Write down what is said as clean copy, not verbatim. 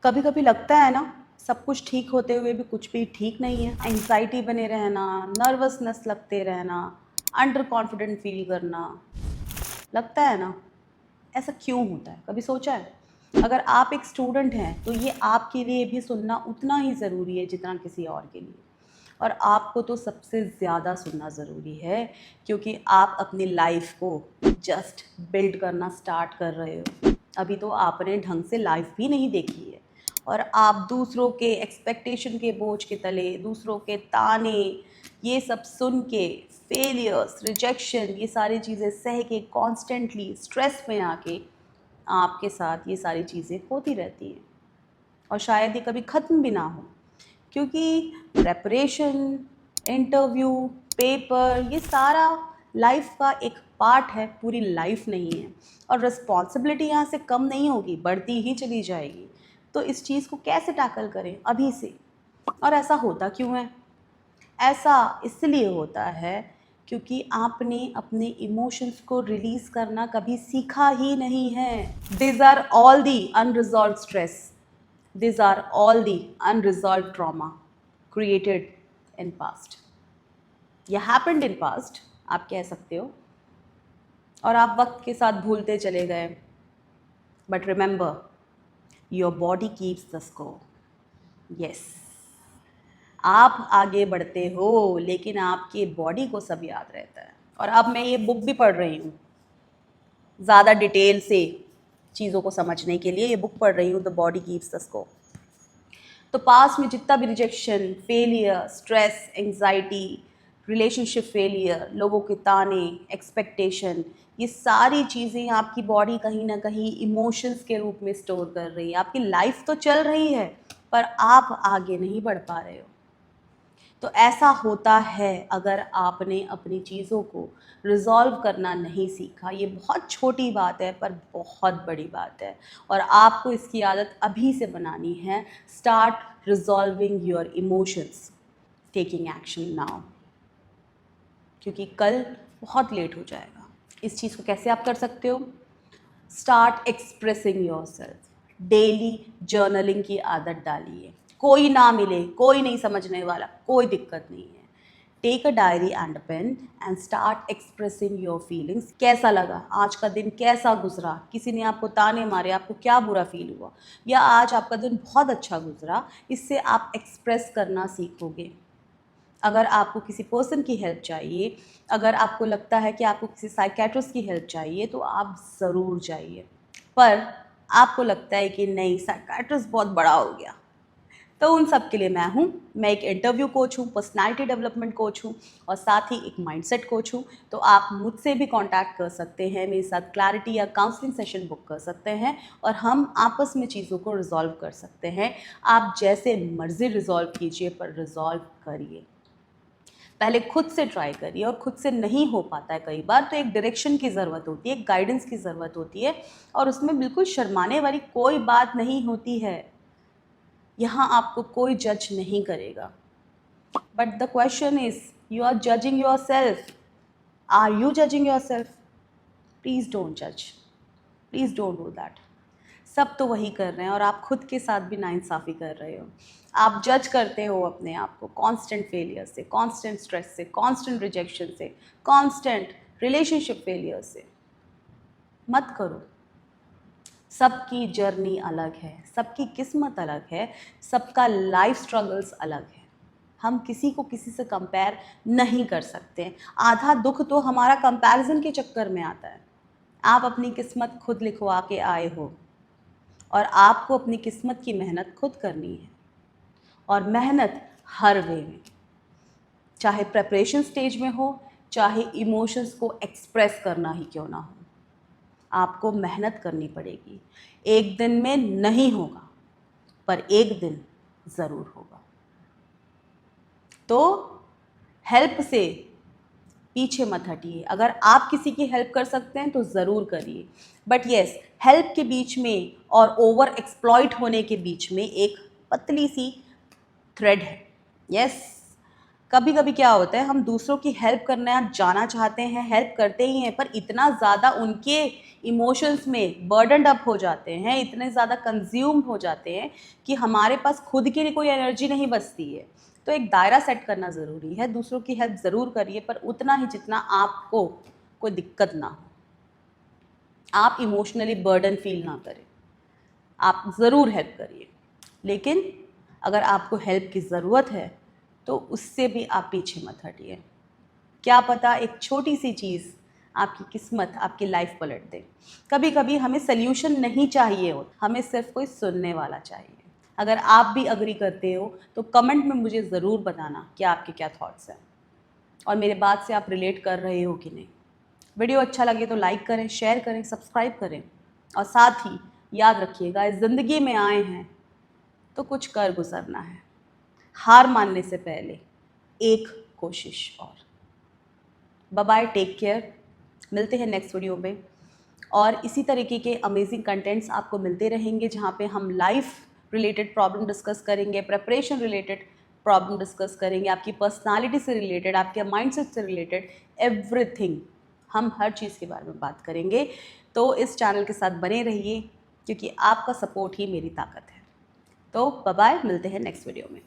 कभी कभी लगता है ना, सब कुछ ठीक होते हुए भी कुछ भी ठीक नहीं है। एंग्जाइटी बने रहना, नर्वसनेस लगते रहना, अंडर कॉन्फिडेंट फील करना, लगता है ना, ऐसा क्यों होता है? कभी सोचा है? अगर आप एक स्टूडेंट हैं तो ये आपके लिए भी सुनना उतना ही ज़रूरी है जितना किसी और के लिए। और आपको तो सबसे ज़्यादा सुनना ज़रूरी है, क्योंकि आप अपनी लाइफ को जस्ट बिल्ड करना स्टार्ट कर रहे हो। अभी तो आपने ढंग से लाइफ भी नहीं देखी है, और आप दूसरों के एक्सपेक्टेशन के बोझ के तले, दूसरों के ताने, ये सब सुन के, फेलियर्स, रिजेक्शन, ये सारी चीज़ें सह के, कॉन्स्टेंटली स्ट्रेस में आके आपके साथ ये सारी चीज़ें होती रहती हैं। और शायद ये कभी ख़त्म भी ना हो, क्योंकि प्रेपरेशन, इंटरव्यू, पेपर, ये सारा लाइफ का एक पार्ट है, पूरी लाइफ नहीं है। और रिस्पॉन्सिबिलिटी यहाँ से कम नहीं होगी, बढ़ती ही चली जाएगी। तो इस चीज़ को कैसे टैकल करें अभी से? और ऐसा होता क्यों है? ऐसा इसलिए होता है क्योंकि आपने अपने इमोशंस को रिलीज़ करना कभी सीखा ही नहीं है। This are all the unresolved stress, these are all the unresolved trauma created in past या happened in past, आप कह सकते हो। और आप वक्त के साथ भूलते चले गए। But remember, your body keeps the score. Yes, आप आगे बढ़ते हो लेकिन आपके बॉडी को सब याद रहता है। और अब मैं ये बुक भी पढ़ रही हूँ ज़्यादा डिटेल से चीज़ों को समझने के लिए। ये बुक पढ़ रही हूँ, the body keeps the score. तो पास में जितना भी rejection, failure, stress, anxiety, relationship failure, लोगों के ताने, एक्सपेक्टेशन, ये सारी चीज़ें आपकी बॉडी कहीं ना कहीं इमोशंस के रूप में स्टोर कर रही है। आपकी लाइफ तो चल रही है पर आप आगे नहीं बढ़ पा रहे हो। तो ऐसा होता है अगर आपने अपनी चीज़ों को रिजॉल्व करना नहीं सीखा। ये बहुत छोटी बात है पर बहुत बड़ी बात है, और आपको इसकी आदत अभी से बनानी है। Start resolving your emotions, taking action now, क्योंकि कल बहुत लेट हो जाएगा। इस चीज़ को कैसे आप कर सकते हो? Start expressing your self. Daily journaling की आदत डालिए। कोई ना मिले, कोई नहीं समझने वाला, कोई दिक्कत नहीं है। Take a diary and a pen and start expressing your feelings. कैसा लगा आज का दिन, कैसा गुजरा, किसी ने आपको ताने मारे, आपको क्या बुरा फील हुआ, या आज आपका दिन बहुत अच्छा गुजरा, इससे आप एक्सप्रेस करना सीखोगे। अगर आपको किसी पर्सन की हेल्प चाहिए, अगर आपको लगता है कि आपको किसी साइकेट्रिस्ट की हेल्प चाहिए, तो आप ज़रूर जाइए। पर आपको लगता है कि नहीं, साइकेट्रिस्ट बहुत बड़ा हो गया, तो उन सब के लिए मैं हूँ। मैं एक इंटरव्यू कोच हूँ, पर्सनालिटी डेवलपमेंट कोच हूँ, और साथ ही एक माइंडसेट कोच हूँ। तो आप मुझसे भी कांटेक्ट कर सकते हैं, मेरे साथ क्लैरिटी या काउंसलिंग सेशन बुक कर सकते हैं, और हम आपस में चीज़ों को रिजॉल्व कर सकते हैं। आप जैसे मर्जी रिजॉल्व कीजिए, पर रिजॉल्व करिए। पहले खुद से ट्राई करिए, और खुद से नहीं हो पाता है कई बार, तो एक डायरेक्शन की ज़रूरत होती है, एक गाइडेंस की ज़रूरत होती है। और उसमें बिल्कुल शर्माने वाली कोई बात नहीं होती है। यहाँ आपको कोई जज नहीं करेगा। But the question is, you are judging yourself. Are you judging yourself? Please don't जज, प्लीज़ डोंट डू दैट। सब तो वही कर रहे हैं, और आप खुद के साथ भी नाइंसाफ़ी कर रहे हो। आप जज करते हो अपने आप को कांस्टेंट फेलियर से, कांस्टेंट स्ट्रेस से, कांस्टेंट रिजेक्शन से, कांस्टेंट रिलेशनशिप फेलियर से। मत करो। सबकी जर्नी अलग है, सबकी किस्मत अलग है, सबका लाइफ स्ट्रगल्स अलग है। हम किसी को किसी से कंपेयर नहीं कर सकते। आधा दुख तो हमारा कंपैरिजन के चक्कर में आता है। आप अपनी किस्मत खुद लिखवा के आए हो, और आपको अपनी किस्मत की मेहनत खुद करनी है। और मेहनत हर वे में, चाहे प्रेपरेशन स्टेज में हो, चाहे इमोशंस को एक्सप्रेस करना ही क्यों ना हो, आपको मेहनत करनी पड़ेगी। एक दिन में नहीं होगा, पर एक दिन ज़रूर होगा। तो हेल्प से पीछे मत हटिए। अगर आप किसी की हेल्प कर सकते हैं तो ज़रूर करिए। बट येस, हेल्प के बीच में और ओवर एक्सप्लॉइट होने के बीच में एक पतली सी थ्रेड है। यस, कभी कभी क्या होता है, हम दूसरों की हेल्प करना जाना चाहते हैं, हेल्प करते ही हैं, पर इतना ज़्यादा उनके इमोशंस में बर्डनड अप हो जाते हैं, इतने ज़्यादा कंज्यूम हो जाते हैं कि हमारे पास खुद के लिए कोई एनर्जी नहीं बचती है। तो एक दायरा सेट करना ज़रूरी है। दूसरों की हेल्प ज़रूर करिए, पर उतना ही जितना आपको कोई दिक्कत ना हो, आप इमोशनली बर्डन फील ना करें। आप ज़रूर हेल्प करिए, लेकिन अगर आपको हेल्प की ज़रूरत है तो उससे भी आप पीछे मत हटिए। क्या पता एक छोटी सी चीज़ आपकी किस्मत, आपकी लाइफ पलट दे। कभी कभी हमें सल्यूशन नहीं चाहिए हो, हमें सिर्फ कोई सुनने वाला चाहिए। अगर आप भी अग्री करते हो तो कमेंट में मुझे ज़रूर बताना कि आपके क्या थॉट्स हैं और मेरे बात से आप रिलेट कर रहे हो कि नहीं। वीडियो अच्छा लगे तो लाइक करें, शेयर करें, सब्सक्राइब करें, और साथ ही याद रखिएगा, इस ज़िंदगी में आए हैं तो कुछ कर गुजरना है। हार मानने से पहले एक कोशिश और। Bye bye, take care. मिलते हैं नेक्स्ट वीडियो में, और इसी तरीके के अमेजिंग कंटेंट्स आपको मिलते रहेंगे जहाँ पे हम लाइफ रिलेटेड प्रॉब्लम डिस्कस करेंगे, प्रेपरेशन रिलेटेड प्रॉब्लम डिस्कस करेंगे, आपकी पर्सनालिटी से रिलेटेड, आपके माइंडसेट से रिलेटेड, एवरीथिंग, हम हर चीज़ के बारे में बात करेंगे। तो इस चैनल के साथ बने रहिए, क्योंकि आपका सपोर्ट ही मेरी ताकत है। तो बाय बाय, मिलते हैं नेक्स्ट वीडियो में।